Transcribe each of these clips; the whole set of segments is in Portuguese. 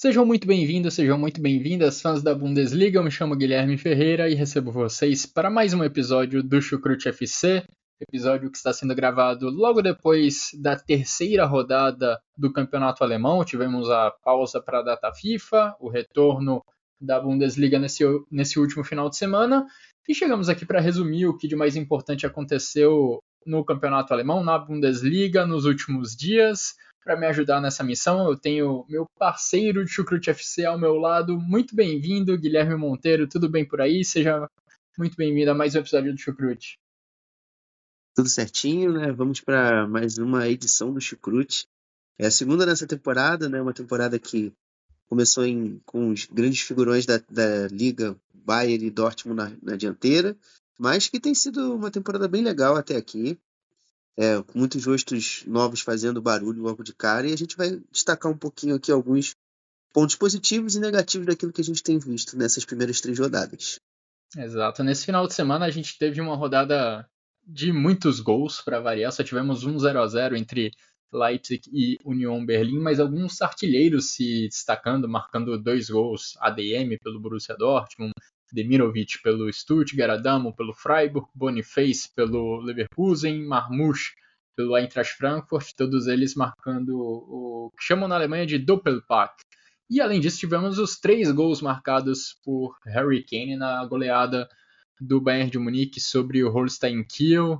Sejam muito bem-vindos, sejam muito bem-vindas, fãs da Bundesliga. Eu me chamo Guilherme Ferreira e recebo vocês para mais um episódio do Chucrute FC, episódio que está sendo gravado logo depois da terceira rodada do Campeonato Alemão. Tivemos a pausa para a data FIFA, o retorno da Bundesliga nesse último final de semana e chegamos aqui para resumir o que de mais importante aconteceu no Campeonato Alemão, na Bundesliga, nos últimos dias. Para me ajudar nessa missão, eu tenho meu parceiro de Chucrute FC ao meu lado. Muito bem-vindo, Guilherme Monteiro. Tudo bem por aí? Seja muito bem-vindo a mais um episódio do Chucrute. Tudo certinho, né? Vamos para mais uma edição do Chucrute. É a segunda nessa temporada, né? Uma temporada que começou com os grandes figurões da Liga, Bayern e Dortmund na dianteira, mas que tem sido uma temporada bem legal até aqui, com muitos rostos novos fazendo barulho logo de cara, e a gente vai destacar um pouquinho aqui alguns pontos positivos e negativos daquilo que a gente tem visto nessas primeiras 3 rodadas. Exato. Nesse final de semana a gente teve uma rodada de muitos gols para variar. Só tivemos um 0-0 entre Leipzig e Union Berlim, mas alguns artilheiros se destacando, marcando 2 gols. ADM pelo Borussia Dortmund, Demirovic pelo Stuttgart, Adamo pelo Freiburg, Boniface pelo Leverkusen, Marmouche pelo Eintracht Frankfurt, todos eles marcando o que chamam na Alemanha de Doppelpack. E além disso, tivemos os 3 gols marcados por Harry Kane na goleada do Bayern de Munique sobre o Holstein Kiel.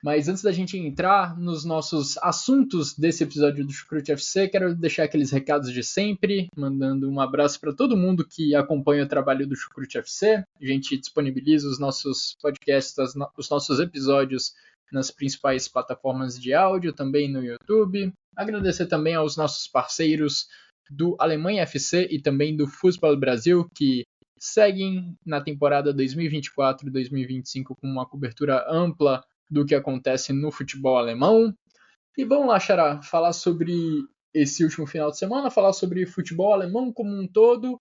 Mas antes da gente entrar nos nossos assuntos desse episódio do Chucrute FC, quero deixar aqueles recados de sempre, mandando um abraço para todo mundo que acompanha o trabalho do Chucrute FC. A gente disponibiliza os nossos podcasts, os nossos episódios nas principais plataformas de áudio, também no YouTube. Agradecer também aos nossos parceiros do Alemanha FC e também do Fußball Brasil, que seguem na temporada 2024-2025 com uma cobertura ampla do que acontece no futebol alemão. E vamos lá, Xará, falar sobre esse último final de semana, falar sobre futebol alemão como um todo,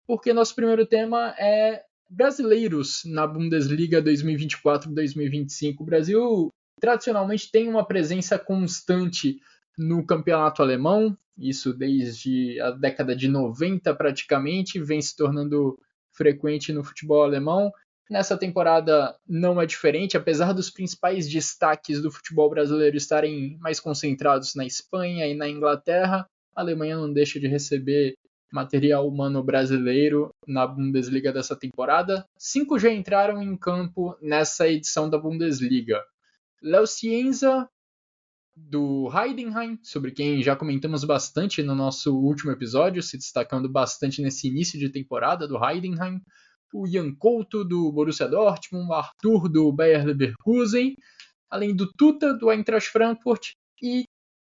porque nosso primeiro tema é brasileiros na Bundesliga 2024-2025. O Brasil tradicionalmente tem uma presença constante no campeonato alemão, isso desde a década de 90 praticamente, vem se tornando frequente no futebol alemão. Nessa temporada não é diferente, apesar dos principais destaques do futebol brasileiro estarem mais concentrados na Espanha e na Inglaterra, a Alemanha não deixa de receber material humano brasileiro na Bundesliga dessa temporada. 5 já entraram em campo nessa edição da Bundesliga. Léo Cienza, do Heidenheim, sobre quem já comentamos bastante no nosso último episódio, se destacando bastante nesse início de temporada do Heidenheim. O Jan Couto, do Borussia Dortmund, o Arthur, do Bayer Leverkusen, além do Tuta, do Eintracht Frankfurt, e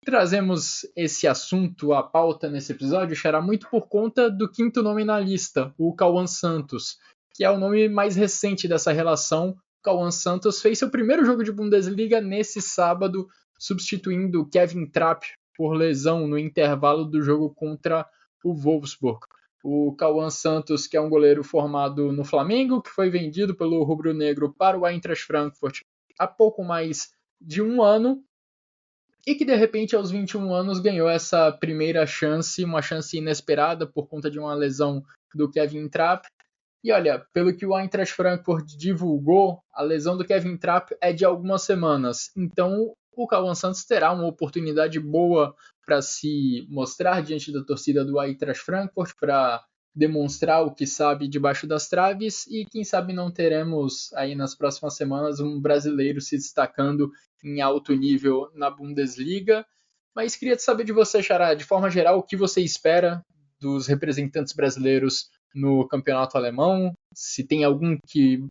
trazemos esse assunto à pauta nesse episódio, será muito por conta do quinto nome na lista, o Cauã Santos, que é o nome mais recente dessa relação. Cauã Santos fez seu primeiro jogo de Bundesliga nesse sábado, substituindo Kevin Trapp por lesão no intervalo do jogo contra o Wolfsburg. O Cauã Santos, que é um goleiro formado no Flamengo, que foi vendido pelo rubro-negro para o Eintracht Frankfurt há pouco mais de um ano, e que de repente aos 21 anos ganhou essa primeira chance, uma chance inesperada por conta de uma lesão do Kevin Trapp. E olha, pelo que o Eintracht Frankfurt divulgou, a lesão do Kevin Trapp é de algumas semanas. Então o Cauã Santos terá uma oportunidade boa para se mostrar diante da torcida do Eintracht Frankfurt, para demonstrar o que sabe debaixo das traves, e quem sabe não teremos aí nas próximas semanas um brasileiro se destacando em alto nível na Bundesliga. Mas queria saber de você, Xará, de forma geral, o que você espera dos representantes brasileiros no campeonato alemão, se tem algum que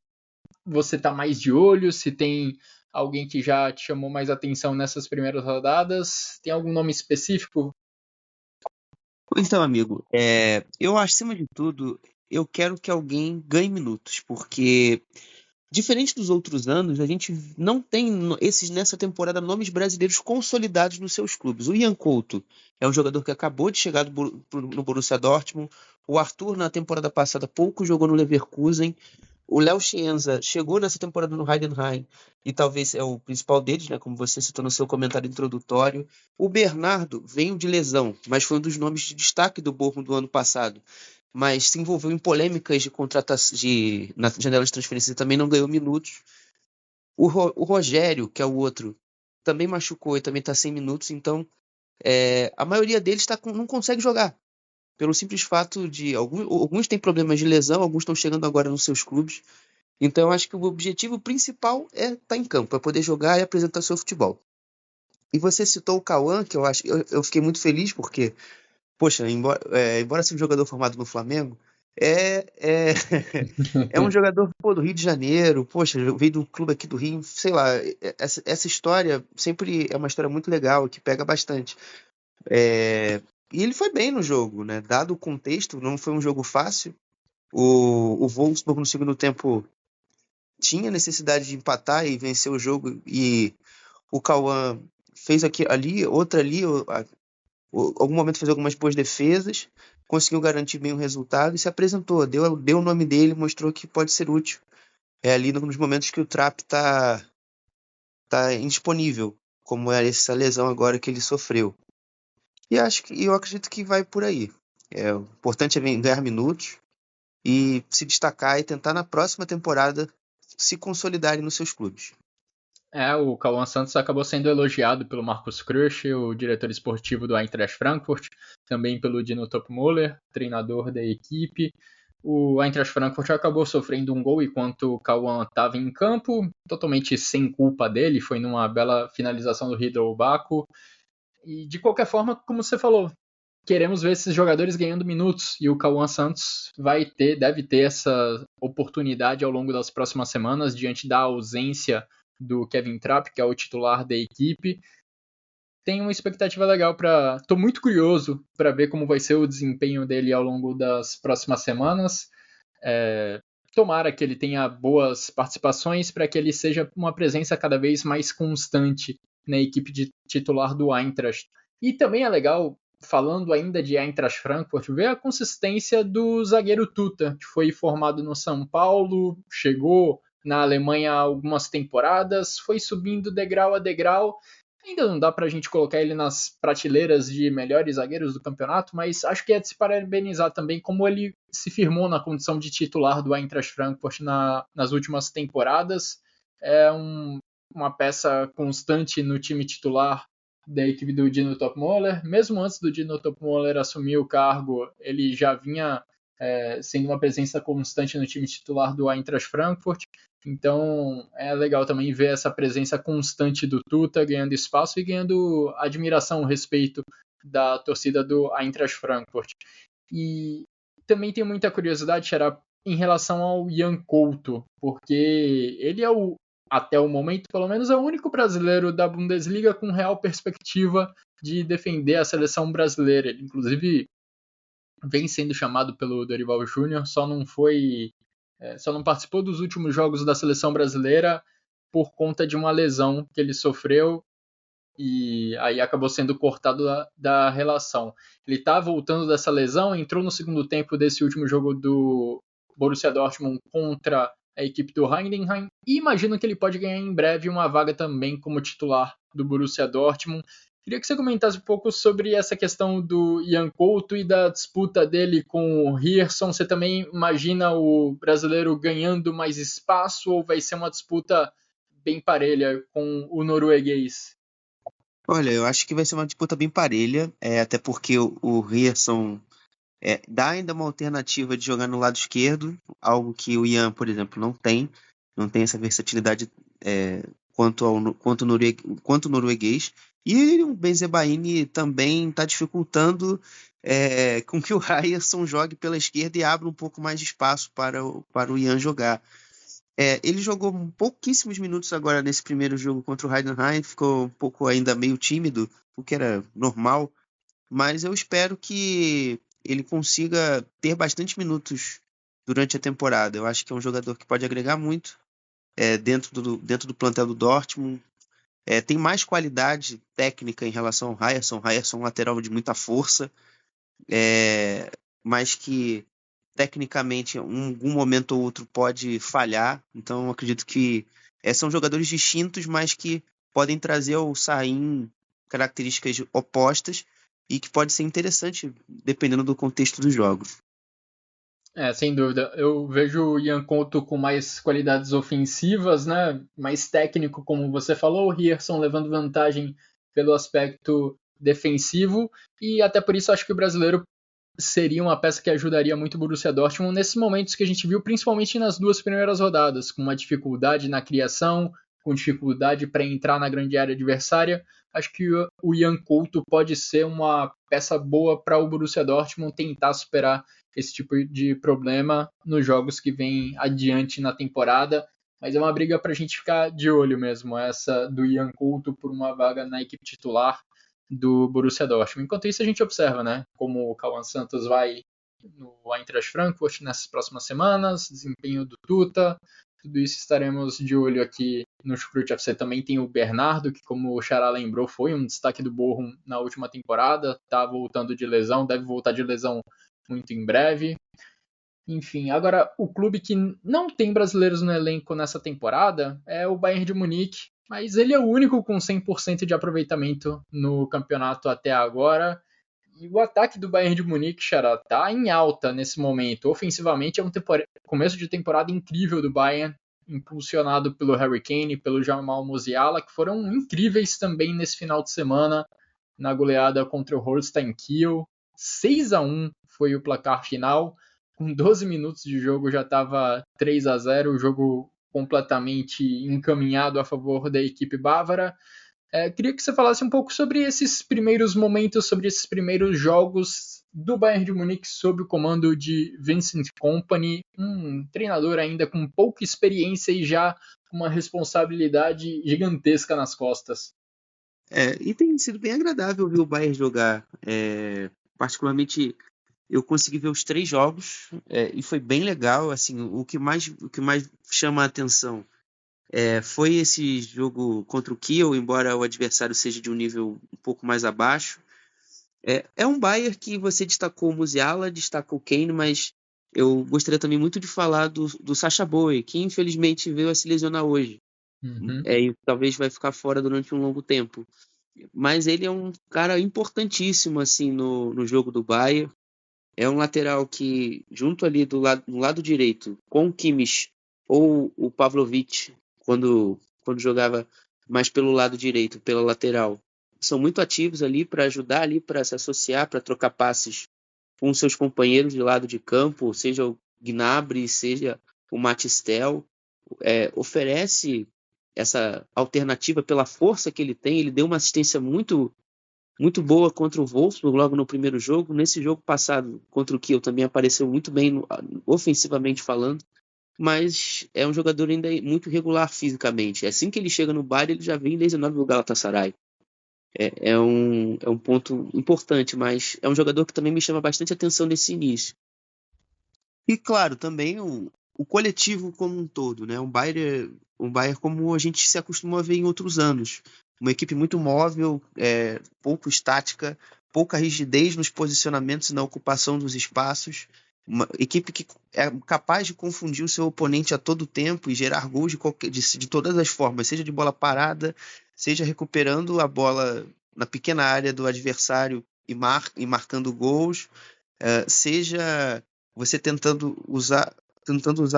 você está mais de olho, se tem alguém que já te chamou mais atenção nessas primeiras rodadas, tem algum nome específico? Então, amigo, eu, acima de tudo, eu quero que alguém ganhe minutos, porque, diferente dos outros anos, a gente não tem nessa temporada nomes brasileiros consolidados nos seus clubes. O Jan Couto é um jogador que acabou de chegar no Borussia Dortmund. O Arthur, na temporada passada, pouco jogou no Leverkusen. O Léo Chienza chegou nessa temporada no Heidenheim e talvez é o principal deles, né, como você citou no seu comentário introdutório. O Bernardo veio de lesão, mas foi um dos nomes de destaque do Bochum do ano passado. Mas se envolveu em polêmicas de contratação na janela de transferência e também não ganhou minutos. O Rogério, que é o outro, também machucou e também está sem minutos, então a maioria deles não consegue jogar. Pelo simples fato de alguns têm problemas de lesão, alguns estão chegando agora nos seus clubes. Então, eu acho que o objetivo principal é estar em campo, é poder jogar e apresentar seu futebol. E você citou o Cauã, que eu fiquei muito feliz porque, poxa, embora seja um jogador formado no Flamengo, é, é, é um jogador pô, do Rio de Janeiro, poxa, veio do clube aqui do Rio, sei lá, essa história sempre é uma história muito legal, que pega bastante. E ele foi bem no jogo, né? Dado o contexto, não foi um jogo fácil. O Wolfsburg no segundo tempo tinha necessidade de empatar e vencer o jogo e o Cauã fez aqui ali, outra ali, algum momento fez algumas boas defesas, conseguiu garantir bem o resultado e se apresentou, deu o nome dele, mostrou que pode ser útil. É ali nos momentos que o Trapp tá indisponível, como é essa lesão agora que ele sofreu. Eu acredito que vai por aí. O importante é ganhar minutos e se destacar e tentar na próxima temporada se consolidarem nos seus clubes. O Cauã Santos acabou sendo elogiado pelo Markus Krösche, o diretor esportivo do Eintracht Frankfurt, também pelo Dino Topmöller, treinador da equipe. O Eintracht Frankfurt acabou sofrendo um gol enquanto o Cauã estava em campo, totalmente sem culpa dele, foi numa bela finalização do Riedel Baco. E de qualquer forma, como você falou, queremos ver esses jogadores ganhando minutos e o Cauã Santos deve ter essa oportunidade ao longo das próximas semanas diante da ausência do Kevin Trapp, que é o titular da equipe. Tem uma expectativa legal para. Tô muito curioso para ver como vai ser o desempenho dele ao longo das próximas semanas. Tomara que ele tenha boas participações para que ele seja uma presença cada vez mais constante na equipe de titular do Eintracht. E também é legal, falando ainda de Eintracht Frankfurt, ver a consistência do zagueiro Tuta, que foi formado no São Paulo, chegou na Alemanha há algumas temporadas, foi subindo degrau a degrau. Ainda não dá para a gente colocar ele nas prateleiras de melhores zagueiros do campeonato, mas acho que é de se parabenizar também como ele se firmou na condição de titular do Eintracht Frankfurt nas últimas temporadas. É uma peça constante no time titular da equipe do Dino Topmöller. Mesmo antes do Dino Topmöller assumir o cargo, ele já vinha sendo uma presença constante no time titular do Eintracht Frankfurt. Então é legal também ver essa presença constante do Tuta ganhando espaço e ganhando admiração, respeito da torcida do Eintracht Frankfurt. E também tenho muita curiosidade, Xará, em relação ao Ian Couto, porque ele até o momento, pelo menos, é o único brasileiro da Bundesliga com real perspectiva de defender a seleção brasileira. Ele, inclusive, vem sendo chamado pelo Dorival Júnior, só não participou dos últimos jogos da seleção brasileira por conta de uma lesão que ele sofreu e aí acabou sendo cortado da relação. Ele está voltando dessa lesão, entrou no segundo tempo desse último jogo do Borussia Dortmund contra a equipe do Heidenheim e imagino que ele pode ganhar em breve uma vaga também como titular do Borussia Dortmund. Queria que você comentasse um pouco sobre essa questão do Ian Couto e da disputa dele com o Hirson. Você também imagina o brasileiro ganhando mais espaço ou vai ser uma disputa bem parelha com o norueguês? Olha, eu acho que vai ser uma disputa bem parelha, até porque o Rierson dá ainda uma alternativa de jogar no lado esquerdo, algo que o Ian, por exemplo, não tem essa versatilidade quanto o norueguês. E o Benzebaini também está dificultando com que o Rierson jogue pela esquerda e abra um pouco mais de espaço para o Ian jogar. Ele jogou pouquíssimos minutos agora nesse primeiro jogo contra o Heidenheim, ficou um pouco ainda meio tímido, o que era normal, mas eu espero que ele consiga ter bastante minutos durante a temporada. Eu acho que é um jogador que pode agregar muito dentro do plantel do Dortmund. Tem mais qualidade técnica em relação ao Ryerson. Ryerson é um lateral de muita força, mas que tecnicamente, em algum momento ou outro pode falhar. Então, eu acredito que são jogadores distintos, mas que podem trazer ao Sahin características opostas e que pode ser interessante dependendo do contexto dos jogos. Sem dúvida. Eu vejo o Ian Couto com mais qualidades ofensivas, né? Mais técnico, como você falou. O Rierson levando vantagem pelo aspecto defensivo. E até por isso acho que o brasileiro seria uma peça que ajudaria muito o Borussia Dortmund nesses momentos que a gente viu, principalmente nas duas primeiras rodadas, com uma dificuldade na criação, com dificuldade para entrar na grande área adversária. Acho que o Ian Couto pode ser uma peça boa para o Borussia Dortmund tentar superar esse tipo de problema nos jogos que vêm adiante na temporada. Mas é uma briga para a gente ficar de olho mesmo, essa do Ian Couto por uma vaga na equipe titular do Borussia Dortmund. Enquanto isso, a gente observa, né, como o Cauã Santos vai no Eintracht Frankfurt nessas próximas semanas, desempenho do Tuta, tudo isso estaremos de olho aqui no Chucrute FC. Também tem o Bernardo, que, como o Xará lembrou, foi um destaque do Bochum na última temporada, está voltando de lesão, deve voltar de lesão muito em breve. Enfim, agora o clube que não tem brasileiros no elenco nessa temporada é o Bayern de Munique, mas ele é o único com 100% de aproveitamento no campeonato até agora. E o ataque do Bayern de Munique, Xará, tá em alta nesse momento. Ofensivamente é um começo de temporada incrível do Bayern, impulsionado pelo Harry Kane, pelo Jamal Musiala, que foram incríveis também nesse final de semana na goleada contra o Holstein Kiel. 6-1 foi o placar final. Com 12 minutos de jogo já estava 3-0, o jogo completamente encaminhado a favor da equipe bávara. Queria que você falasse um pouco sobre esses primeiros momentos, sobre esses primeiros jogos do Bayern de Munique sob o comando de Vincent Kompany, um treinador ainda com pouca experiência e já com uma responsabilidade gigantesca nas costas. E tem sido bem agradável ver o Bayern jogar. Particularmente, eu consegui ver os 3 jogos e foi bem legal. Assim, o que mais chama a atenção foi esse jogo contra o Kiel, embora o adversário seja de um nível um pouco mais abaixo. É um Bayern que você destacou o Musiala, destacou o Kane, mas eu gostaria também muito de falar do Sacha Boey, que infelizmente veio a se lesionar hoje. Uhum. E talvez vai ficar fora durante um longo tempo. Mas ele é um cara importantíssimo assim no jogo do Bayern. É um lateral que, junto ali no lado direito, com o Kimmich ou o Pavlovic, quando jogava mais pelo lado direito, pela lateral, são muito ativos ali para ajudar ali, para se associar, para trocar passes com seus companheiros de lado de campo, seja o Gnabry, seja o Matistel. Oferece essa alternativa pela força que ele tem. Ele deu uma assistência muito boa contra o Wolfsburg logo no primeiro jogo. Nesse jogo passado contra o Kiel também apareceu muito bem ofensivamente falando, mas é um jogador ainda muito regular fisicamente. Assim que ele chega no Bayern, ele já vem lesionado do Galatasaray. É um ponto importante, mas é um jogador que também me chama bastante atenção nesse início. E claro, também o coletivo como um todo, né? Um Bayern como a gente se acostumou a ver em outros anos. Uma equipe muito móvel, pouco estática, pouca rigidez nos posicionamentos e na ocupação dos espaços. Uma equipe que é capaz de confundir o seu oponente a todo tempo e gerar gols de todas as formas, seja de bola parada, seja recuperando a bola na pequena área do adversário e marcando gols, seja você tentando usar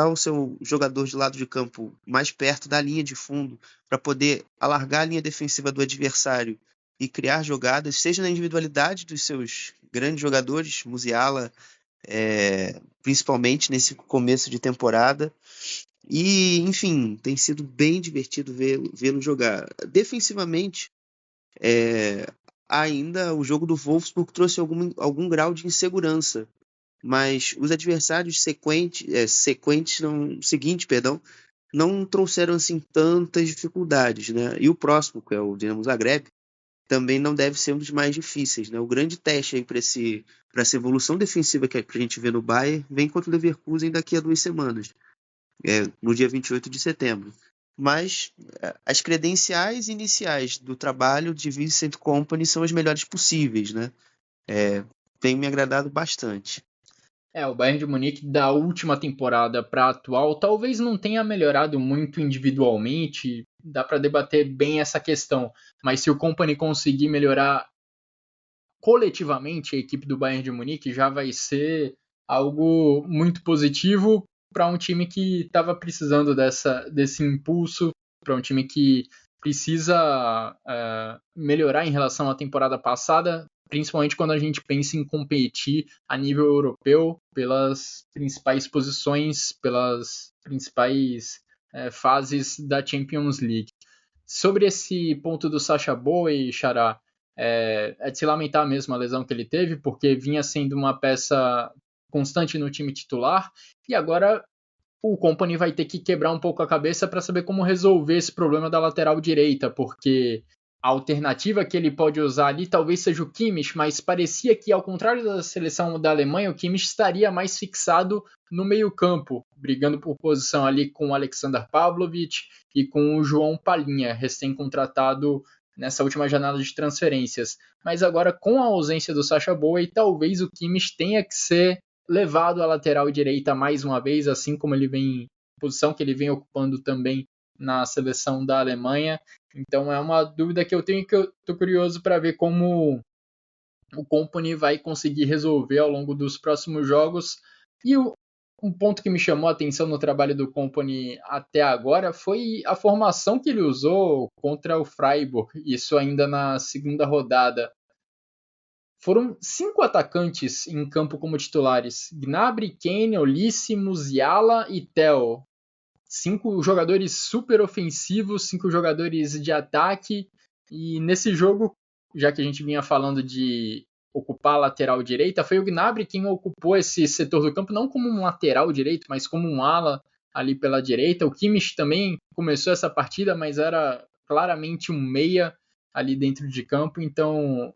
o seu jogador de lado de campo mais perto da linha de fundo para poder alargar a linha defensiva do adversário e criar jogadas, seja na individualidade dos seus grandes jogadores, Musiala, principalmente nesse começo de temporada. E, enfim, tem sido bem divertido vê-lo jogar. Defensivamente, ainda o jogo do Wolfsburg trouxe algum grau de insegurança, mas os adversários seguintes, perdão, não trouxeram assim tantas dificuldades, né? E o próximo, que é o Dinamo Zagreb, também não deve ser um dos mais difíceis, né? O grande teste aí para essa evolução defensiva que a gente vê no Bayern vem contra o Leverkusen daqui a 2 semanas, no dia 28 de setembro. Mas as credenciais iniciais do trabalho de Vincent Kompany são as melhores possíveis, né? Tem me agradado bastante. O Bayern de Munique da última temporada para a atual talvez não tenha melhorado muito individualmente, dá para debater bem essa questão, mas se o Kompany conseguir melhorar coletivamente a equipe do Bayern de Munique já vai ser algo muito positivo para um time que estava precisando desse impulso, para um time que precisa melhorar em relação à temporada passada, principalmente quando a gente pensa em competir a nível europeu pelas principais posições, pelas principais fases da Champions League. Sobre esse ponto do Sacha Boey, Xará, é de se lamentar mesmo a lesão que ele teve, porque vinha sendo uma peça constante no time titular, e agora o Kompany vai ter que quebrar um pouco a cabeça para saber como resolver esse problema da lateral direita, porque a alternativa que ele pode usar ali talvez seja o Kimmich, mas parecia que, ao contrário da seleção da Alemanha, o Kimmich estaria mais fixado no meio-campo, brigando por posição ali com o Alexander Pavlovic e com o João Palhinha, recém-contratado nessa última janela de transferências. Mas agora, com a ausência do Sacha Boey, talvez o Kimmich tenha que ser levado à lateral direita mais uma vez, assim como ele vem, posição que ele vem ocupando também na seleção da Alemanha. Então é uma dúvida que eu tenho, que eu estou curioso para ver como o Kompany vai conseguir resolver ao longo dos próximos jogos. E um ponto que me chamou a atenção no trabalho do Kompany até agora foi a formação que ele usou contra o Freiburg, isso ainda na segunda rodada. Foram 5 atacantes em campo como titulares: Gnabry, Kane, Olise, Musiala e Theo. 5 jogadores super ofensivos, 5 jogadores de ataque. E nesse jogo, já que a gente vinha falando de ocupar a lateral direita, foi o Gnabry quem ocupou esse setor do campo, não como um lateral direito, mas como um ala ali pela direita. O Kimmich também começou essa partida, mas era claramente um meia ali dentro de campo, então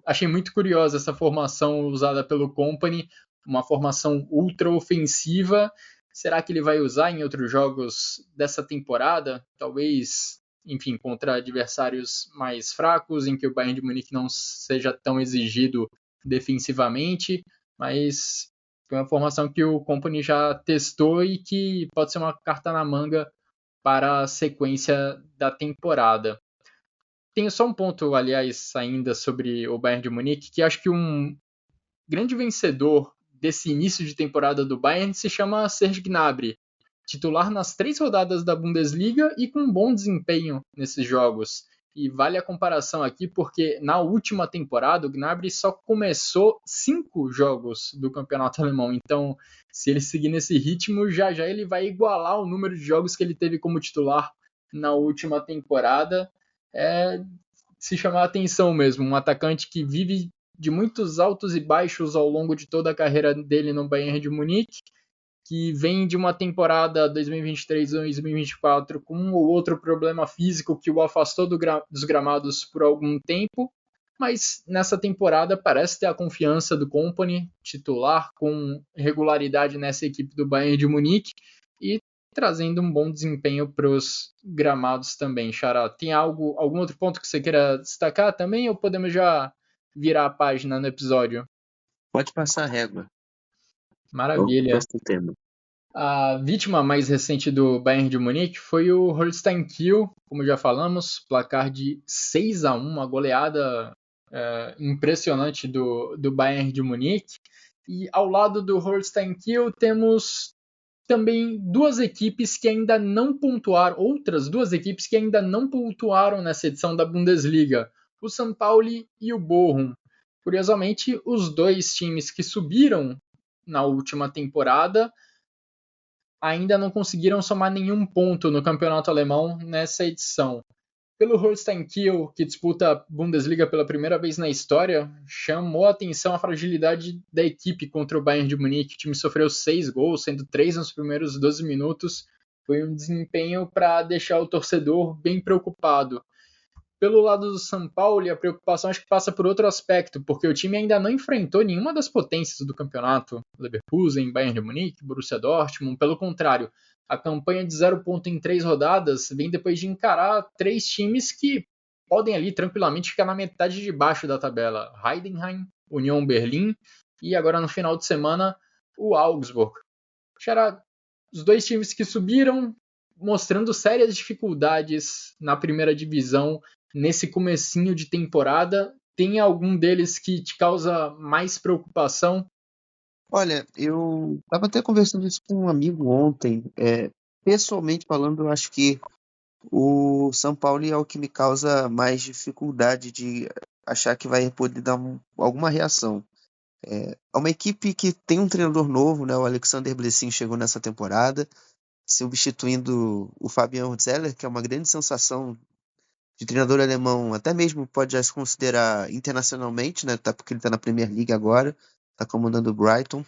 achei muito curiosa essa formação usada pelo Kompany, uma formação ultra ofensiva. Será que ele vai usar em outros jogos dessa temporada? Talvez, enfim, contra adversários mais fracos, em que o Bayern de Munique não seja tão exigido defensivamente, mas foi uma formação que o Kompany já testou e que pode ser uma carta na manga para a sequência da temporada. Tenho só um ponto, aliás, ainda sobre o Bayern de Munique, que acho que um grande vencedor desse início de temporada do Bayern se chama Serge Gnabry, titular nas 3 rodadas da Bundesliga e com um bom desempenho nesses jogos. E vale a comparação aqui porque na última temporada o Gnabry só começou 5 jogos do campeonato alemão. Então, se ele seguir nesse ritmo, já ele vai igualar o número de jogos que ele teve como titular na última temporada. É se chamar a atenção mesmo, um atacante que vive de muitos altos e baixos ao longo de toda a carreira dele no Bayern de Munique, que vem de uma temporada 2023-2024 com um ou outro problema físico que o afastou dos gramados por algum tempo, mas nessa temporada parece ter a confiança do Kompany, titular com regularidade nessa equipe do Bayern de Munique e trazendo um bom desempenho para os gramados também. Xará, tem algum outro ponto que você queira destacar também, ou podemos já virar a página no episódio? Pode passar a régua. Maravilha. Próximo tema. A vítima mais recente do Bayern de Munique foi o Holstein Kiel, como já falamos, placar de 6-1, uma goleada impressionante do Bayern de Munique. E ao lado do Holstein Kiel temos também duas equipes que ainda não pontuaram, outras duas equipes que ainda não pontuaram nessa edição da Bundesliga, o São Paulo e o Bochum. Curiosamente, os dois times que subiram na última temporada ainda não conseguiram somar nenhum ponto no campeonato alemão nessa edição. Pelo Holstein Kiel, que disputa a Bundesliga pela primeira vez na história, chamou a atenção a fragilidade da equipe contra o Bayern de Munique. O time sofreu 6 gols, sendo 3 nos primeiros 12 minutos. Foi um desempenho para deixar o torcedor bem preocupado. Pelo lado do São Paulo, a preocupação acho que passa por outro aspecto, porque o time ainda não enfrentou nenhuma das potências do campeonato, Leverkusen, Bayern de Munique, Borussia Dortmund. Pelo contrário, a campanha de 0 ponto em 3 rodadas vem depois de encarar 3 times que podem ali tranquilamente ficar na metade de baixo da tabela: Heidenheim, Union Berlin e agora no final de semana o Augsburg. Era os dois times que subiram, mostrando sérias dificuldades na primeira divisão nesse comecinho de temporada. Tem algum deles que te causa mais preocupação? Olha, eu estava até conversando isso com um amigo ontem. Pessoalmente falando, eu acho que o São Paulo é o que me causa mais dificuldade de achar que vai poder dar alguma reação. É uma equipe que tem um treinador novo, né? O Alexander Blessin chegou nessa temporada, substituindo o Fabian Zeller, que é uma grande sensação de treinador alemão, até mesmo pode já se considerar internacionalmente, né? Tá, porque ele está na Premier League agora, está comandando o Brighton.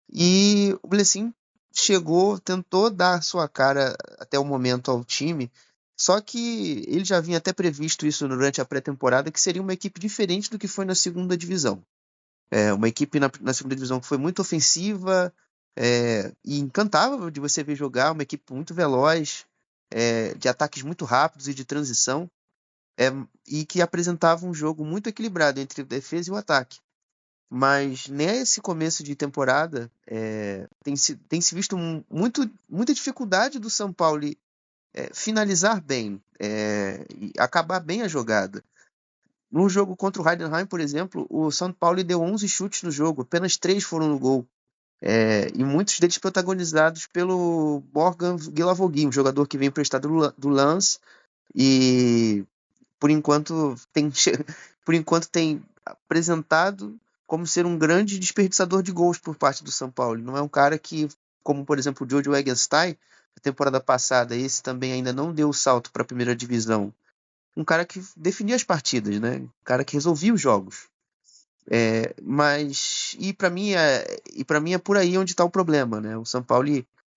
E o Blessin chegou, tentou dar sua cara até o momento ao time, só que ele já vinha até previsto isso durante a pré-temporada, que seria uma equipe diferente do que foi na segunda divisão. Uma equipe na segunda divisão que foi muito ofensiva, e encantava de você ver jogar, uma equipe muito veloz, de ataques muito rápidos e de transição, é, e que apresentava um jogo muito equilibrado entre a defesa e o ataque. Mas nesse começo de temporada, tem se visto muita dificuldade do São Paulo finalizar bem, e acabar bem a jogada. No jogo contra o Heidenheim, por exemplo, o São Paulo deu 11 chutes no jogo, apenas 3 foram no gol. E muitos deles protagonizados pelo Morgan Guilavogui, um jogador que vem emprestado do Lens e por enquanto por enquanto tem apresentado como ser um grande desperdiçador de gols por parte do São Paulo. Não é um cara que, como por exemplo o Jojo Egenstein, na temporada passada, esse também ainda não deu o salto para a primeira divisão. Um cara que definia as partidas, né? Um cara que resolvia os jogos. Mas e para mim é por aí onde está o problema, né? O São Paulo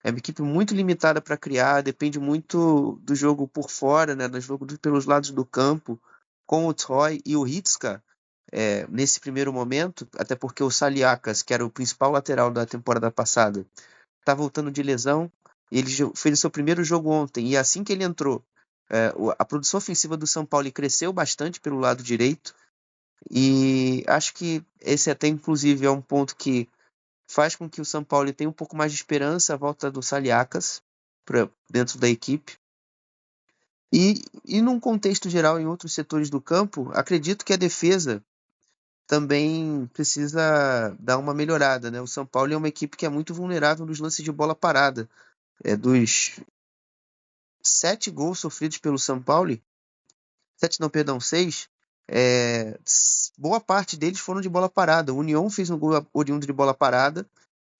é uma equipe muito limitada para criar, depende muito do jogo por fora, né? Do jogo pelos lados do campo, com o Troy e o Hitska, nesse primeiro momento, até porque o Saliakas, que era o principal lateral da temporada passada, está voltando de lesão. Ele fez o seu primeiro jogo ontem e assim que ele entrou, a produção ofensiva do São Paulo cresceu bastante pelo lado direito. E acho que esse até inclusive é um ponto que faz com que o São Paulo tenha um pouco mais de esperança à volta do Saliakas dentro da equipe. E num contexto geral, em outros setores do campo, acredito que a defesa também precisa dar uma melhorada, né? O São Paulo é uma equipe que é muito vulnerável nos lances de bola parada. Dos 7 gols sofridos pelo São Paulo, 7 não, perdão, 6, boa parte deles foram de bola parada. O Union fez um gol oriundo de bola parada,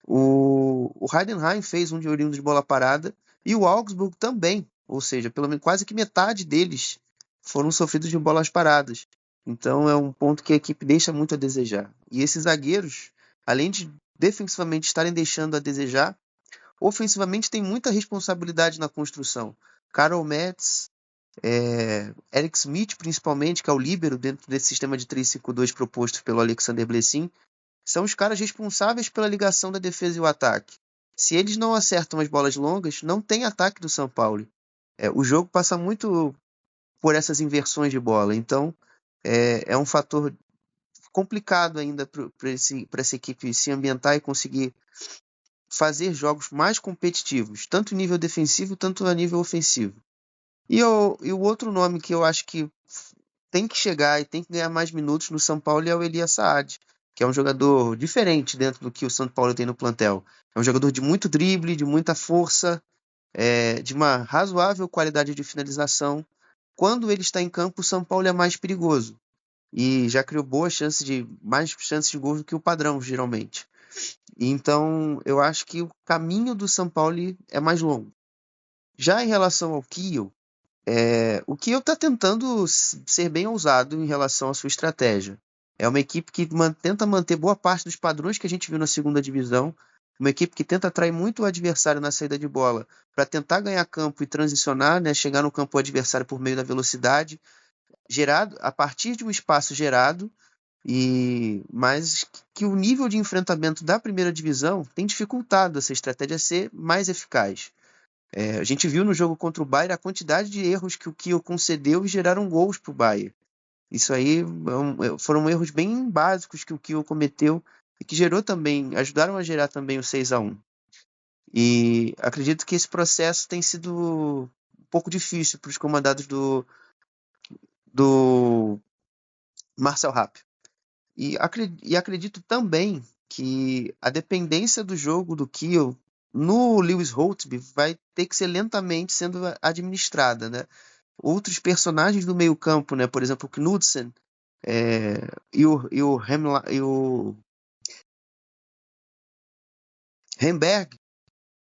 o Heidenheim fez um de oriundo de bola parada, e o Augsburg também, ou seja, pelo menos quase que metade deles foram sofridos de bolas paradas. Então é um ponto que a equipe deixa muito a desejar. E esses zagueiros, além de defensivamente estarem deixando a desejar, ofensivamente tem muita responsabilidade na construção. Karol Metz, Eric Smith, principalmente, que é o líbero dentro desse sistema de 3-5-2 proposto pelo Alexander Blessin, são os caras responsáveis pela ligação da defesa e o ataque. Se eles não acertam as bolas longas, não tem ataque do São Paulo. O jogo passa muito por essas inversões de bola. Então, é um fator complicado ainda para essa equipe se ambientar e conseguir fazer jogos mais competitivos, tanto em nível defensivo, tanto a nível ofensivo. E o outro nome que eu acho que tem que chegar e tem que ganhar mais minutos no São Paulo é o Elias Saad, que é um jogador diferente dentro do que o São Paulo tem no plantel. É um jogador de muito drible, de muita força, de uma razoável qualidade de finalização. Quando ele está em campo, o São Paulo é mais perigoso e já criou mais chances de gol do que o padrão, geralmente. Então, eu acho que o caminho do São Paulo é mais longo. Já em relação ao Kiel, o Kiel está tentando ser bem ousado em relação à sua estratégia. É uma equipe que tenta manter boa parte dos padrões que a gente viu na segunda divisão, uma equipe que tenta atrair muito o adversário na saída de bola para tentar ganhar campo e transicionar, né, chegar no campo adversário por meio da velocidade, gerado a partir de um espaço gerado, mas que o nível de enfrentamento da primeira divisão tem dificultado essa estratégia ser mais eficaz. A gente viu no jogo contra o Bayern a quantidade de erros que o Kiel concedeu e geraram gols para o Bayern. Isso aí foram erros bem básicos que o Kiel cometeu e que gerou também, ajudaram a gerar também o 6-1. E acredito que esse processo tem sido um pouco difícil para os comandados do Marcel Rapp. E acredito também que a dependência do jogo do Kiel no Lewis Holtby vai ter que ser lentamente sendo administrada, né? Outros personagens do meio campo, né? Por exemplo, o Knudsen e o Hemberg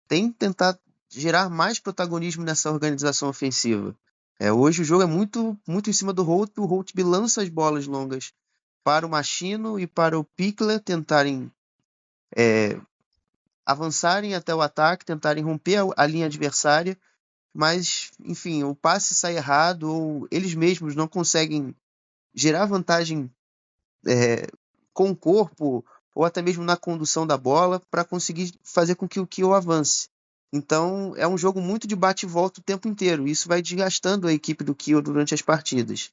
têm tentado gerar mais protagonismo nessa organização ofensiva. Hoje o jogo é muito, muito em cima do Holtby. O Holtby lança as bolas longas para o Machino e para o Pickler tentarem avançarem até o ataque, tentarem romper a linha adversária, mas, enfim, o passe sai errado ou eles mesmos não conseguem gerar vantagem com o corpo ou até mesmo na condução da bola para conseguir fazer com que o Kiel avance. Então, é um jogo muito de bate e volta o tempo inteiro. Isso vai desgastando a equipe do Kiel durante as partidas.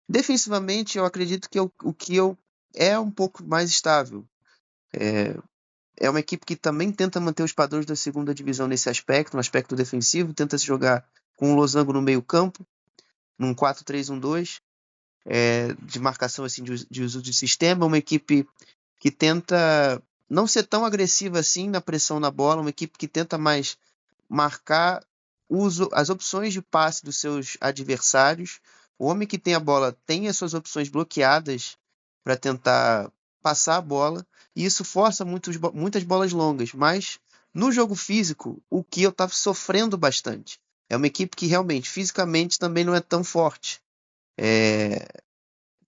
Defensivamente, eu acredito que o Kiel é um pouco mais estável. É uma equipe que também tenta manter os padrões da segunda divisão nesse aspecto, no aspecto defensivo, tenta se jogar com o losango no meio campo, num 4-3-1-2, de marcação assim, de uso de sistema, uma equipe que tenta não ser tão agressiva assim na pressão na bola, uma equipe que tenta mais marcar as opções de passe dos seus adversários. O homem que tem a bola tem as suas opções bloqueadas para tentar passar a bola, e isso força muitas bolas longas, mas no jogo físico, o Kiel está sofrendo bastante. É uma equipe que realmente, fisicamente, também não é tão forte.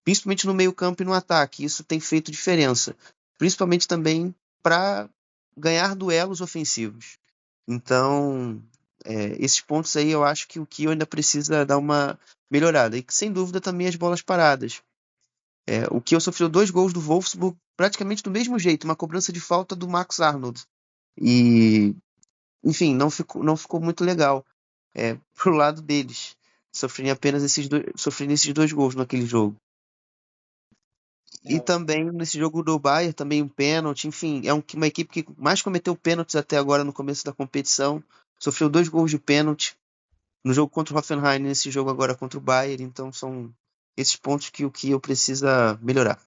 Principalmente no meio campo e no ataque. Isso tem feito diferença. Principalmente também para ganhar duelos ofensivos. Então, esses pontos aí eu acho que o Kiel ainda precisa dar uma melhorada. E sem dúvida também as bolas paradas. O Kiel sofreu 2 gols do Wolfsburg praticamente do mesmo jeito, uma cobrança de falta do Max Arnold. E, enfim, não ficou muito legal pro lado deles. Sofrendo esses 2 gols naquele jogo. E também nesse jogo do Bayern, também um pênalti, enfim, uma equipe que mais cometeu pênaltis até agora no começo da competição. Sofreu 2 gols de pênalti no jogo contra o Hoffenheim, nesse jogo agora contra o Bayern. Então são esses pontos que o Kiel precisa melhorar.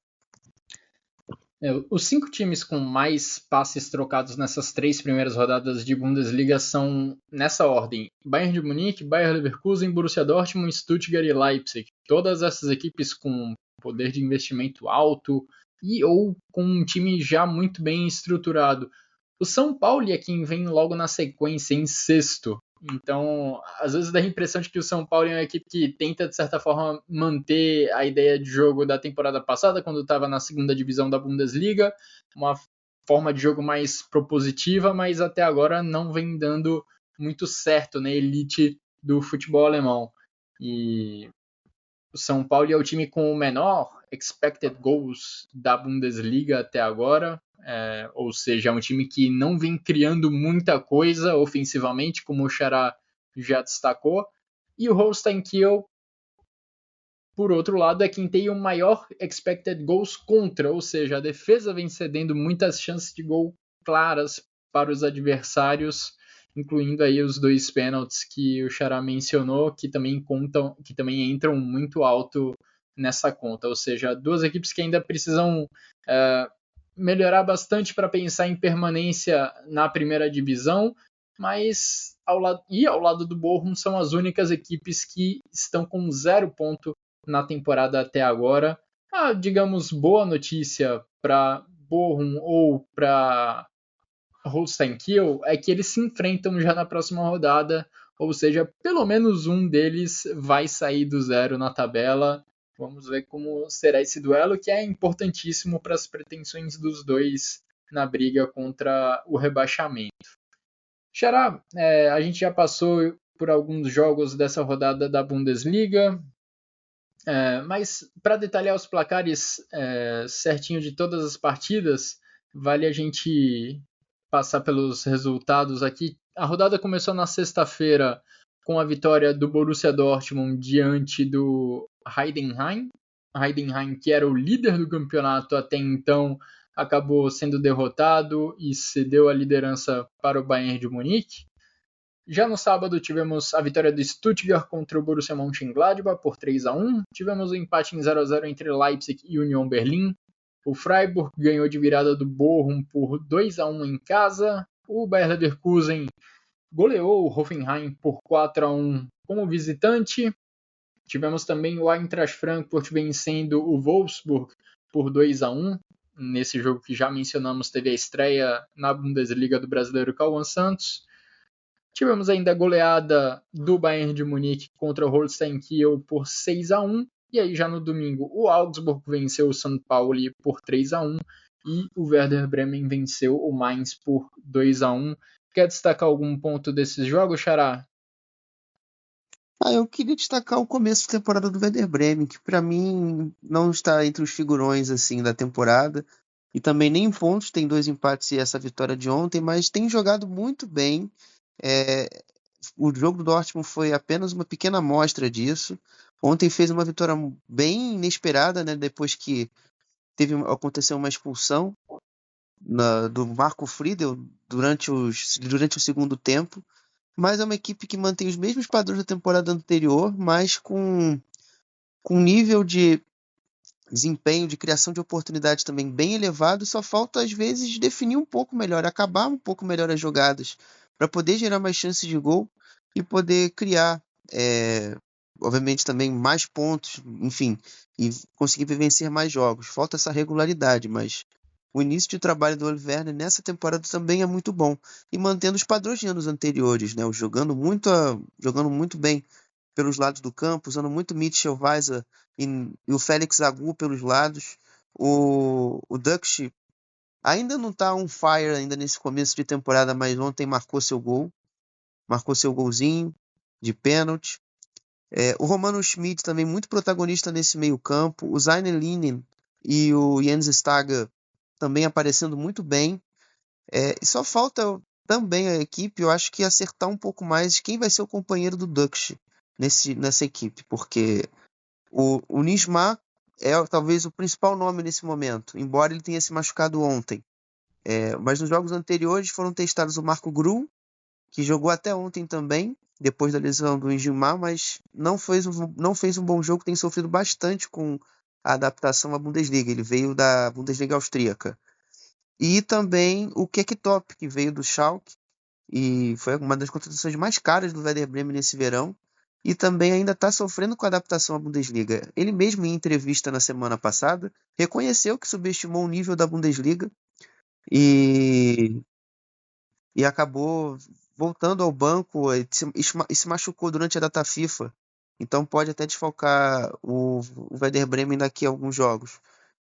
Os 5 times com mais passes trocados nessas 3 primeiras rodadas de Bundesliga são, nessa ordem, Bayern de Munique, Bayer Leverkusen, Borussia Dortmund, Stuttgart e Leipzig. Todas essas equipes com poder de investimento alto e ou com um time já muito bem estruturado. O São Paulo é quem vem logo na sequência, em sexto. Então, às vezes dá a impressão de que o São Paulo é uma equipe que tenta, de certa forma, manter a ideia de jogo da temporada passada, quando estava na segunda divisão da Bundesliga, uma forma de jogo mais propositiva, mas até agora não vem dando muito certo na elite do futebol alemão. E o São Paulo é o time com o menor expected goals da Bundesliga até agora, ou seja, é um time que não vem criando muita coisa ofensivamente, como o Xará já destacou. E o Holstein Kiel, por outro lado, é quem tem o maior expected goals contra, ou seja, a defesa vem cedendo muitas chances de gol claras para os adversários, incluindo aí os 2 pênaltis que o Xará mencionou, que também entram muito alto nessa conta. Ou seja, 2 equipes que ainda precisam melhorar bastante para pensar em permanência na primeira divisão, mas ao lado do Bochum são as únicas equipes que estão com 0 ponto na temporada até agora. A, digamos, boa notícia para Bochum ou para Holstein Kiel é que eles se enfrentam já na próxima rodada, ou seja, pelo menos um deles vai sair do 0 na tabela. Vamos ver como será esse duelo, que é importantíssimo para as pretensões dos dois na briga contra o rebaixamento. Xará, a gente já passou por alguns jogos dessa rodada da Bundesliga, mas para detalhar os placares certinho de todas as partidas, vale a gente passar pelos resultados aqui. A rodada começou na sexta-feira com a vitória do Borussia Dortmund diante do Heidenheim. Heidenheim, que era o líder do campeonato até então, acabou sendo derrotado e cedeu a liderança para o Bayern de Munique. Já no sábado tivemos a vitória do Stuttgart contra o Borussia Mönchengladbach por 3-1. Tivemos o empate em 0-0 entre Leipzig e Union Berlin. O Freiburg ganhou de virada do Bochum por 2-1 em casa. O Bayer Leverkusen goleou o Hoffenheim por 4-1 como visitante. Tivemos também o Eintracht Frankfurt vencendo o Wolfsburg por 2-1. Nesse jogo que já mencionamos, teve a estreia na Bundesliga do brasileiro Cauã Santos. Tivemos ainda a goleada do Bayern de Munique contra o Holstein Kiel por 6-1. E aí já no domingo o Augsburg venceu o São Paulo por 3-1 e o Werder Bremen venceu o Mainz por 2-1. Quer destacar algum ponto desses jogos, Xará? Eu queria destacar o começo da temporada do Werder Bremen, que para mim não está entre os figurões assim da temporada, e também nem em pontos, tem 2 empates e essa vitória de ontem, mas tem jogado muito bem. É, o jogo do Dortmund foi apenas uma pequena amostra disso. Ontem fez uma vitória bem inesperada, né, depois que aconteceu uma expulsão do Marco Friedel durante o segundo tempo. Mas é uma equipe que mantém os mesmos padrões da temporada anterior, mas com nível de desempenho, de criação de oportunidades também bem elevado. Só falta, às vezes, definir um pouco melhor, acabar um pouco melhor as jogadas, para poder gerar mais chances de gol e poder criar, obviamente, também mais pontos, enfim, e conseguir vencer mais jogos. Falta essa regularidade, mas o início de trabalho do Oliver nessa temporada também é muito bom e mantendo os padrões de anos anteriores, né? Jogando muito bem pelos lados do campo, usando muito Mitchell, Weiser e o Félix Agu pelos lados. O Dux ainda não está on fire ainda nesse começo de temporada, mas ontem marcou seu golzinho de pênalti. O Romano Schmidt também muito protagonista nesse meio campo. O Zaine Linen e o Jens Stager também aparecendo muito bem. E só falta também a equipe, eu acho que acertar um pouco mais quem vai ser o companheiro do Dux nessa equipe, porque o Nisma é talvez o principal nome nesse momento, embora ele tenha se machucado ontem. Mas nos jogos anteriores foram testados o Marco Gru, que jogou até ontem também, depois da lesão do Njimá, mas não fez um bom jogo, tem sofrido bastante com a adaptação à Bundesliga. Ele veio da Bundesliga austríaca. E também o Kektop, que veio do Schalke, e foi uma das contratações mais caras do Werder Bremen nesse verão, e também ainda está sofrendo com a adaptação à Bundesliga. Ele mesmo, em entrevista na semana passada, reconheceu que subestimou o nível da Bundesliga e, e acabou voltando ao banco e se machucou durante a data FIFA. Então pode até desfalcar o Werder Bremen daqui a alguns jogos.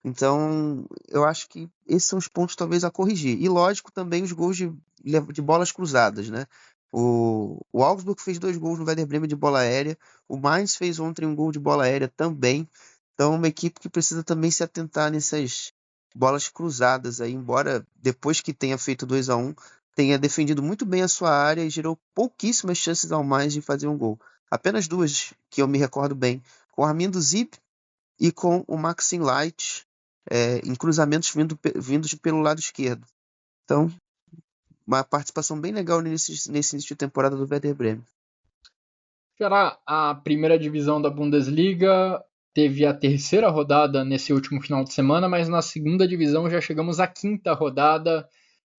Então, eu acho que esses são os pontos talvez a corrigir. E lógico também os gols de bolas cruzadas, né? O Augsburg fez 2 gols no Werder Bremen de bola aérea. O Mainz fez ontem um gol de bola aérea também. Então, é uma equipe que precisa também se atentar nessas bolas cruzadas aí, embora depois que tenha feito 2-1 tenha defendido muito bem a sua área e gerou pouquíssimas chances ao mais de fazer um gol. Apenas 2 que eu me recordo bem, com o Armindo Zip e com o Maxim Light em cruzamentos vindos pelo lado esquerdo. Então, uma participação bem legal nesse início de temporada do Werder Bremen. Será a primeira divisão da Bundesliga teve a terceira rodada nesse último final de semana, mas na segunda divisão já chegamos à quinta rodada.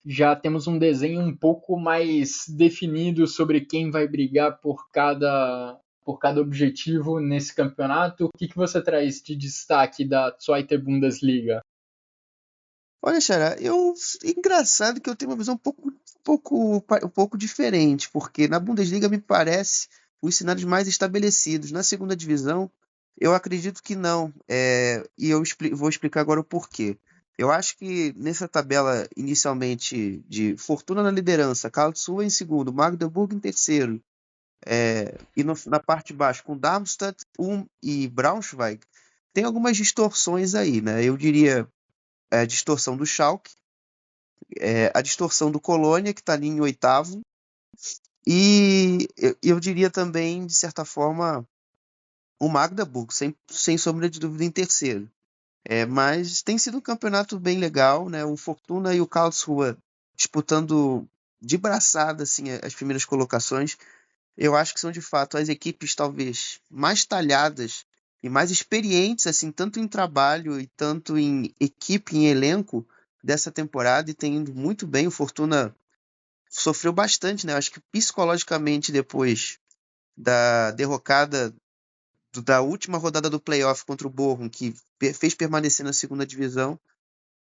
Já temos um desenho um pouco mais definido sobre quem vai brigar por cada objetivo nesse campeonato. O que você traz de destaque da Zweite Bundesliga? Olha, Xará, engraçado que eu tenho uma visão um pouco diferente, porque na Bundesliga me parece os cenários mais estabelecidos. Na segunda divisão, eu acredito que não. E vou explicar agora o porquê. Eu acho que nessa tabela inicialmente de Fortuna na liderança, Karlsruhe em segundo, Magdeburg em terceiro, e na parte de baixo com Darmstadt, e Braunschweig, tem algumas distorções aí, né? Eu diria a distorção do Schalke, a distorção do Colônia, que está ali em oitavo, e eu diria também, de certa forma, o Magdeburg, sem sombra de dúvida, em terceiro. Mas tem sido um campeonato bem legal, né? O Fortuna e o Karlsruhe disputando de braçada assim, as primeiras colocações. Eu acho que são de fato as equipes talvez mais talhadas e mais experientes, assim, tanto em trabalho e tanto em equipe, em elenco dessa temporada, e tem indo muito bem. O Fortuna sofreu bastante, né? Acho que psicologicamente depois da derrocada da última rodada do playoff contra o Bochum, que fez permanecer na segunda divisão,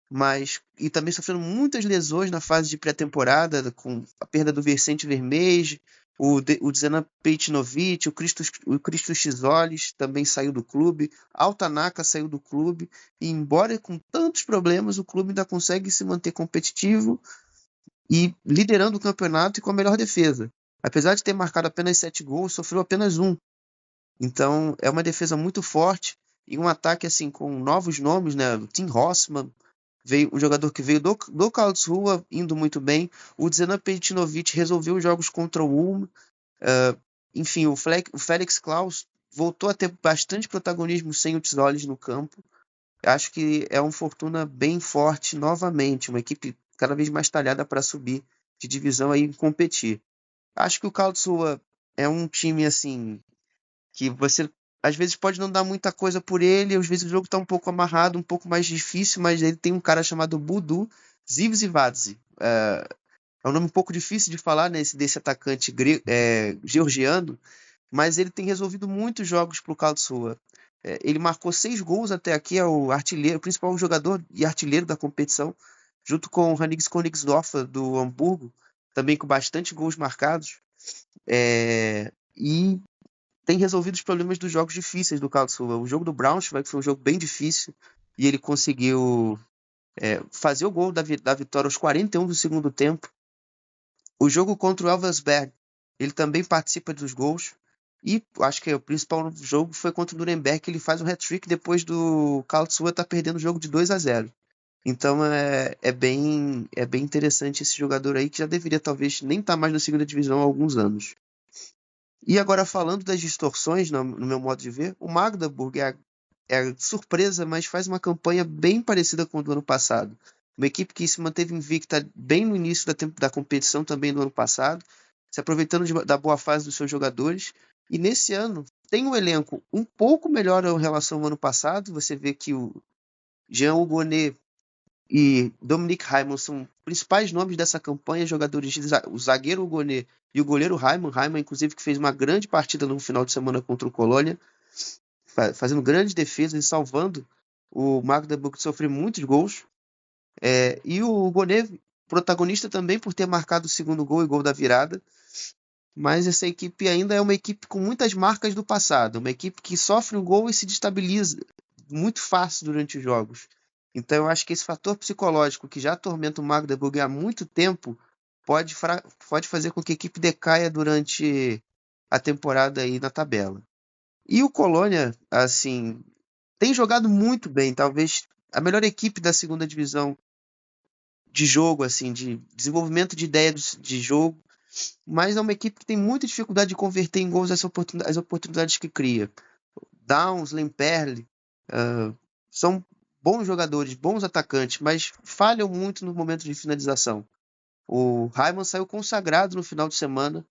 mas e também sofrendo muitas lesões na fase de pré-temporada, com a perda do Vicente Vermeij, o Dzena Petinovic, o Christos Chisolis também saiu do clube, Altanaka saiu do clube, e embora com tantos problemas, o clube ainda consegue se manter competitivo e liderando o campeonato e com a melhor defesa. Apesar de ter marcado apenas 7 gols, sofreu apenas um. Então é uma defesa muito forte e um ataque assim com novos nomes, né? O Tim Rossmann, veio um jogador que veio do Karlsruhe indo muito bem. O Dzena Petinovic resolveu os jogos contra o Ulm. Enfim, o Felix Klaus voltou a ter bastante protagonismo sem o Tisoles no campo. Acho que é um Fortuna bem forte novamente, uma equipe cada vez mais talhada para subir de divisão aí e competir. Acho que o Karlsruhe é um time assim que você às vezes pode não dar muita coisa por ele, às vezes o jogo está um pouco amarrado, um pouco mais difícil, mas ele tem um cara chamado Budu Zivzivadze. É um nome um pouco difícil de falar, né, desse atacante georgiano, mas ele tem resolvido muitos jogos para o Karlsruhe. Ele marcou 6 gols até aqui, é o artilheiro, o principal jogador e artilheiro da competição, junto com o Henrichs Königsdorfer do Hamburgo, também com bastante gols marcados. E tem resolvido os problemas dos jogos difíceis do Karlsruhe. O jogo do Braunschweig foi um jogo bem difícil e ele conseguiu fazer o gol da vitória aos 41 do segundo tempo. O jogo contra o Elversberg, ele também participa dos gols. E acho que o principal jogo foi contra o Nuremberg, que ele faz um hat-trick depois do Karlsruhe estar perdendo o jogo de 2-0. Então é bem interessante esse jogador aí, que já deveria talvez nem estar mais na segunda divisão há alguns anos. E agora falando das distorções, no meu modo de ver, o Magdeburg é surpresa, mas faz uma campanha bem parecida com a do ano passado. Uma equipe que se manteve invicta bem no início da competição também do ano passado, se aproveitando da boa fase dos seus jogadores. E nesse ano tem um elenco um pouco melhor em relação ao ano passado. Você vê que o Jean Hugonet e Dominic Reimann são principais nomes dessa campanha, jogadores o zagueiro Hugonet e o goleiro Reimann, inclusive, que fez uma grande partida no final de semana contra o Colônia, fazendo grandes defesas e salvando o Magdeburg de sofrer muitos gols. E o Hugonet, protagonista também por ter marcado o segundo gol e gol da virada. Mas essa equipe ainda é uma equipe com muitas marcas do passado, uma equipe que sofre um gol e se destabiliza muito fácil durante os jogos. Então eu acho que esse fator psicológico que já atormenta o Magdeburg há muito tempo pode fazer com que a equipe decaia durante a temporada aí na tabela. E o Colônia, assim, tem jogado muito bem, talvez a melhor equipe da segunda divisão de jogo, assim, de desenvolvimento de ideia de jogo, mas é uma equipe que tem muita dificuldade de converter em gols as oportunidades que cria. Downs, Lemperle, são bons jogadores, bons atacantes, mas falham muito no momento de finalização. O Reimann saiu consagrado no final de semana,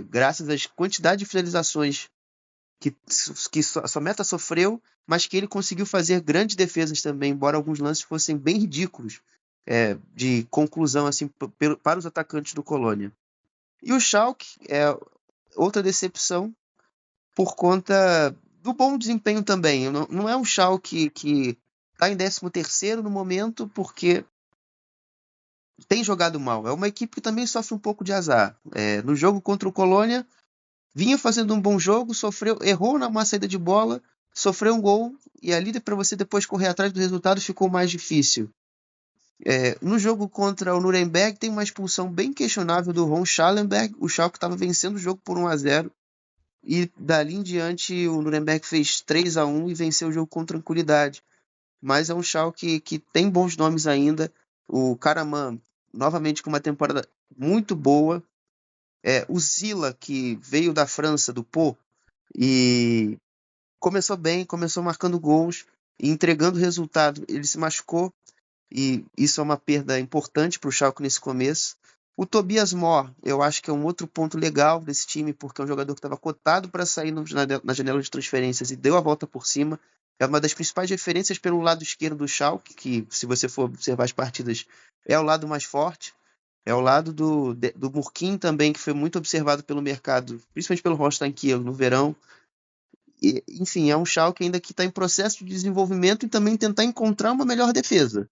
graças às quantidades de finalizações que sua meta sofreu, mas que ele conseguiu fazer grandes defesas também, embora alguns lances fossem bem ridículos de conclusão assim, para os atacantes do Colônia. E o Schalke é outra decepção por conta do bom desempenho também. Não é um Schalke que está em 13º no momento porque tem jogado mal. É uma equipe que também sofre um pouco de azar. No jogo contra o Colônia, vinha fazendo um bom jogo, errou numa saída de bola, sofreu um gol, e ali para você depois correr atrás do resultado ficou mais difícil. No jogo contra o Nuremberg tem uma expulsão bem questionável do Ron Schallenberg. O Schalke estava vencendo o jogo por 1-0 e dali em diante o Nuremberg fez 3-1 e venceu o jogo com tranquilidade. Mas é um Schalke que tem bons nomes ainda. O Karaman, novamente com uma temporada muito boa. O Zila, que veio da França, do Pau, e começou bem, começou marcando gols e entregando resultado. Ele se machucou e isso é uma perda importante para o Schalke nesse começo. O Tobias Mohr, eu acho que é um outro ponto legal desse time, porque é um jogador que estava cotado para sair na janela de transferências e deu a volta por cima. É uma das principais referências pelo lado esquerdo do Schalke, que, se você for observar as partidas, é o lado mais forte. É ao lado do Murkin também, que foi muito observado pelo mercado, principalmente pelo Holstein Kiel no verão. E, enfim, é um Schalke ainda que está em processo de desenvolvimento e também tentar encontrar uma melhor defesa.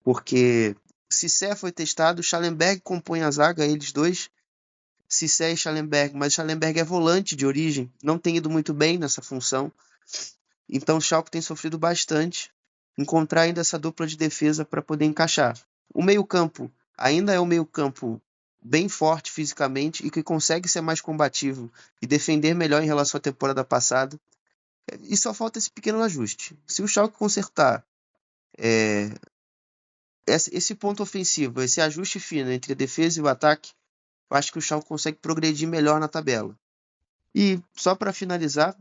Porque Cissé foi testado, Schallenberg compõe a zaga, eles dois, Cissé e Schallenberg, mas Schallenberg é volante de origem, não tem ido muito bem nessa função. Então o Schalke tem sofrido bastante encontrar ainda essa dupla de defesa para poder encaixar. O meio-campo ainda é um meio-campo bem forte fisicamente e que consegue ser mais combativo e defender melhor em relação à temporada passada. E só falta esse pequeno ajuste. Se o Schalke consertar esse ponto ofensivo, esse ajuste fino entre a defesa e o ataque, eu acho que o Schalke consegue progredir melhor na tabela. E só para finalizar,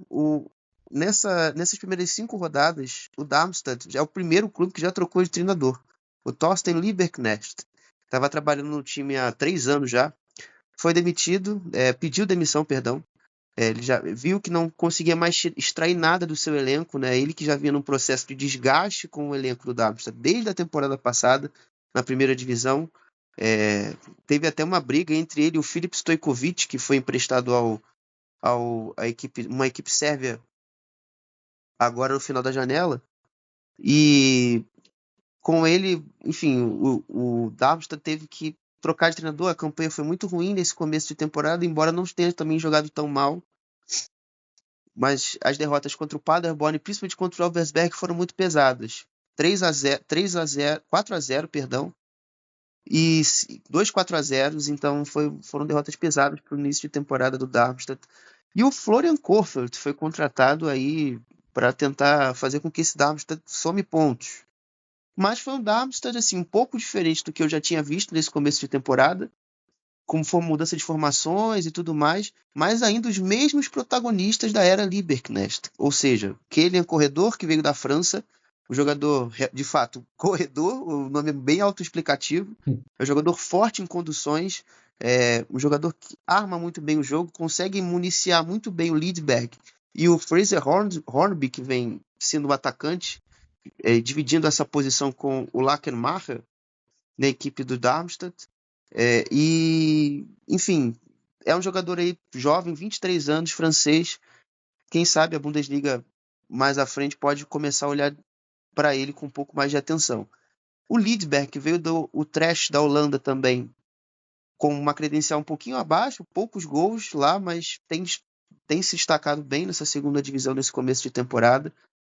nessas primeiras 5 rodadas, o Darmstadt já é o primeiro clube que já trocou de treinador. O Thorsten Lieberknecht estava trabalhando no time há 3 anos já, foi demitido, pediu demissão, perdão. Ele já viu que não conseguia mais extrair nada do seu elenco, né? Ele que já vinha num processo de desgaste com o elenco do Darmstadt desde a temporada passada, na primeira divisão. Teve até uma briga entre ele e o Filip Stojkovic, que foi emprestado uma equipe sérvia agora no final da janela. E com ele, enfim, o Darmstadt teve que trocar de treinador. A campanha foi muito ruim nesse começo de temporada, embora não tenha também jogado tão mal. Mas as derrotas contra o Paderborn e principalmente contra o Elversberg foram muito pesadas. 4-0, perdão, e 2 4-0, então foram derrotas pesadas para o início de temporada do Darmstadt. E o Florian Kohfeldt foi contratado aí para tentar fazer com que esse Darmstadt some pontos. Mas foi um Darmstadt assim, um pouco diferente do que eu já tinha visto nesse começo de temporada, como for mudança de formações e tudo mais, mas ainda os mesmos protagonistas da era Lieberknecht. Ou seja, Kylian Corredor, que veio da França, o jogador, de fato, corredor, o nome é bem autoexplicativo, é um jogador forte em conduções, um jogador que arma muito bem o jogo, consegue municiar muito bem o Lidberg e o Fraser Hornby, que vem sendo um atacante, dividindo essa posição com o Lakenmacher na equipe do Darmstadt. Enfim, é um jogador aí jovem, 23 anos, francês. Quem sabe a Bundesliga mais à frente pode começar a olhar para ele com um pouco mais de atenção. O Lidberg, que veio do Utrecht da Holanda também, com uma credencial um pouquinho abaixo, poucos gols lá, mas tem se destacado bem nessa segunda divisão nesse começo de temporada.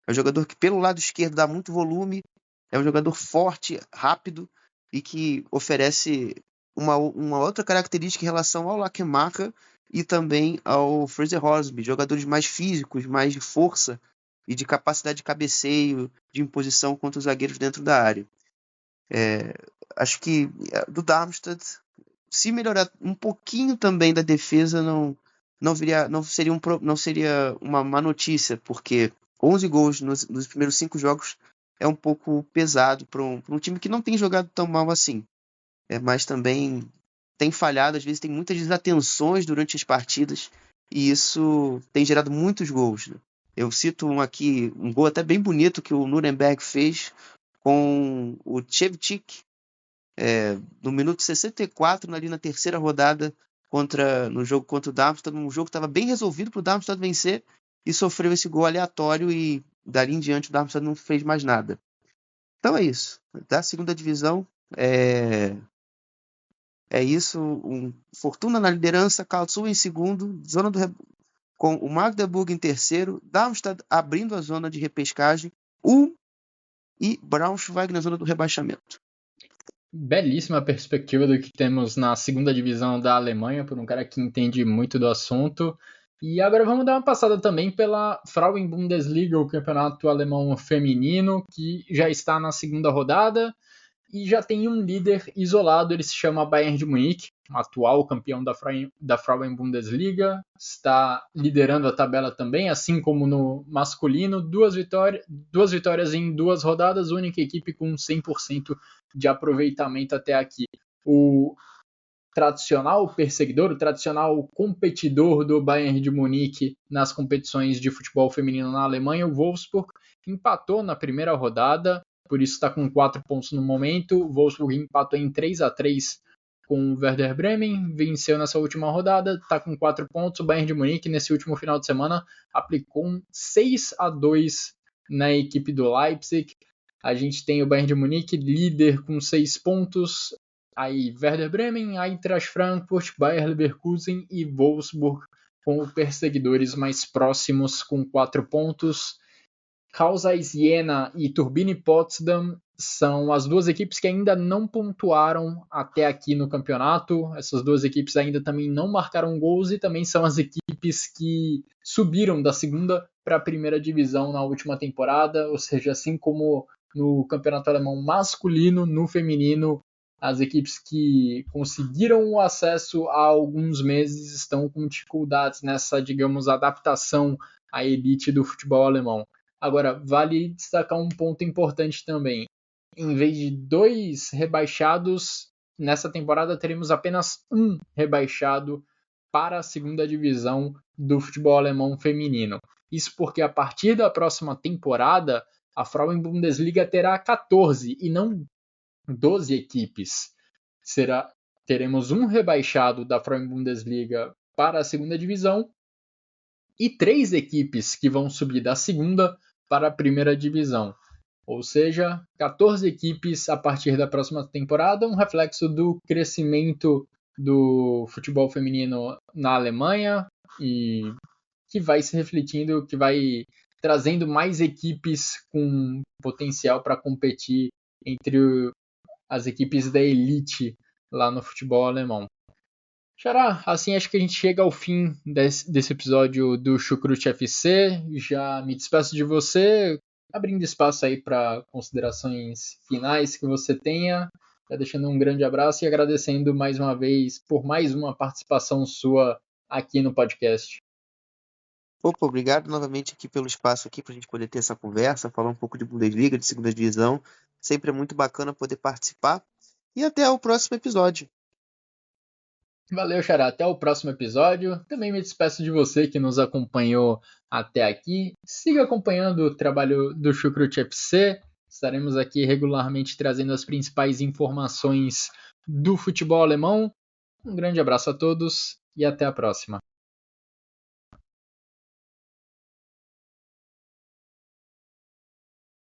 É um jogador que pelo lado esquerdo dá muito volume, é um jogador forte, rápido e que oferece uma outra característica em relação ao Lackemacher e também ao Fraser Hornsby, jogadores mais físicos, mais de força e de capacidade de cabeceio, de imposição contra os zagueiros dentro da área. Acho que do Darmstadt, se melhorar um pouquinho também da defesa, não seria uma má notícia, porque 11 gols nos primeiros 5 jogos é um pouco pesado para um time que não tem jogado tão mal assim. Mas também tem falhado, às vezes tem muitas desatenções durante as partidas, e isso tem gerado muitos gols, né? Eu cito um gol até bem bonito que o Nuremberg fez com o Chevchik, no minuto 64, ali na terceira rodada, no jogo contra o Darmstadt, um jogo que estava bem resolvido para o Darmstadt vencer, e sofreu esse gol aleatório, e dali em diante o Darmstadt não fez mais nada. Então é isso. Da segunda divisão, é isso. Fortuna na liderança, Karlsruhe em segundo, com o Magdeburg em terceiro, Darmstadt abrindo a zona de repescagem, e Braunschweig na zona do rebaixamento. Belíssima perspectiva do que temos na segunda divisão da Alemanha, por um cara que entende muito do assunto. E agora vamos dar uma passada também pela Frauen-Bundesliga, o campeonato alemão feminino, que já está na segunda rodada. E já tem um líder isolado, ele se chama Bayern de Munique, atual campeão da Frauen Bundesliga, está liderando a tabela também, assim como no masculino, duas vitórias em 2 rodadas, única equipe com 100% de aproveitamento até aqui. O tradicional perseguidor, o tradicional competidor do Bayern de Munique nas competições de futebol feminino na Alemanha, o Wolfsburg, empatou na primeira rodada, por isso está com 4 pontos no momento. O Wolfsburg empatou em 3-3 com o Werder Bremen, venceu nessa última rodada, está com 4 pontos. O Bayern de Munique, nesse último final de semana, aplicou um 6-2 na equipe do Leipzig. A gente tem o Bayern de Munique líder com 6 pontos, aí Werder Bremen, Eintracht Frankfurt, Bayer Leverkusen e Wolfsburg como perseguidores mais próximos com 4 pontos. Kausais Jena e Turbine Potsdam são as 2 equipes que ainda não pontuaram até aqui no campeonato. Essas 2 equipes ainda também não marcaram gols e também são as equipes que subiram da segunda para a primeira divisão na última temporada, ou seja, assim como no campeonato alemão masculino, no feminino, as equipes que conseguiram o acesso há alguns meses estão com dificuldades nessa, digamos, adaptação à elite do futebol alemão. Agora, vale destacar um ponto importante também. Em vez de 2 rebaixados, nessa temporada teremos apenas 1 rebaixado para a segunda divisão do futebol alemão feminino. Isso porque a partir da próxima temporada, a Frauen Bundesliga terá 14 e não 12 equipes. Teremos 1 rebaixado da Frauen Bundesliga para a segunda divisão e 3 equipes que vão subir da segunda para a primeira divisão. Ou seja, 14 equipes a partir da próxima temporada, um reflexo do crescimento do futebol feminino na Alemanha e que vai se refletindo, que vai trazendo mais equipes com potencial para competir entre as equipes da elite lá no futebol alemão. Xará, assim acho que a gente chega ao fim desse episódio do Chucrute FC. Já me despeço de você, abrindo espaço aí para considerações finais que você tenha. Já deixando um grande abraço e agradecendo mais uma vez por mais uma participação sua aqui no podcast. Opa, obrigado novamente aqui pelo espaço aqui para a gente poder ter essa conversa, falar um pouco de Bundesliga, de segunda divisão. Sempre é muito bacana poder participar. E até o próximo episódio. Valeu, Xará. Até o próximo episódio. Também me despeço de você que nos acompanhou até aqui. Siga acompanhando o trabalho do Chucrute FC. Estaremos aqui regularmente trazendo as principais informações do futebol alemão. Um grande abraço a todos e até a próxima.